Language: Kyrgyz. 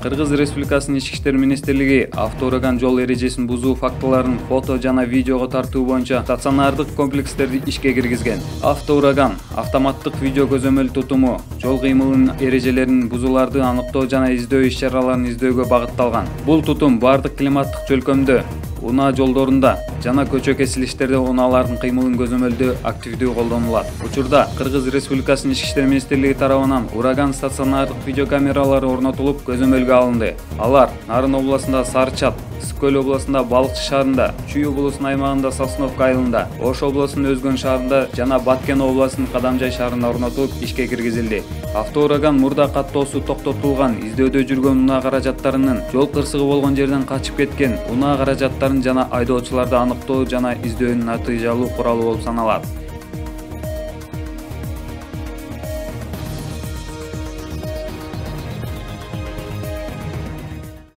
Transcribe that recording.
Кыргыз Республикасынын Ички иштер министрлиги автоураган жол эрежесин бузуу фактыларын фото жана видеого тартуу боюнча стационардык комплекстерди ишке киргизген. Автоураган автоматтык видео көзөмөл тутуму жол кыймылынын эрежелерин бузууларды аныктоо жана издөө иш-чараларын издөөгө багытталган. Бул тутум бардык климаттык чөлкөмдө, унаа жолдорунда жана көчө кесилиштерде унаалардын кыймылын көзөмөлдөө активдүү колдонулат. Учурда Кыргыз Республикасынын Ички иштер министрлиги тарабынан ураган стационардык видеокамералары орнотулуп көзөмөлгө алынды. Алар Нарын областында Сарычат, Ысык-Көл областында Балыкчы шаарында, Чүй облусунун аймагында Сосновка айылында, Ош облусунун Өзгөн шаарында жана Баткен облусунун Кадамжай шаарында орнотулуп ишке киргизилди. Автоураган мурда каттоосу токтотулган, издөөдө жүргөн унаа каражаттарынын жол кырсыгы болгон жерден качып кеткен унаа каражаттарын жана айдоочуларды аныктоо жана издөөнүн натыйжалуу куралы болуп саналат.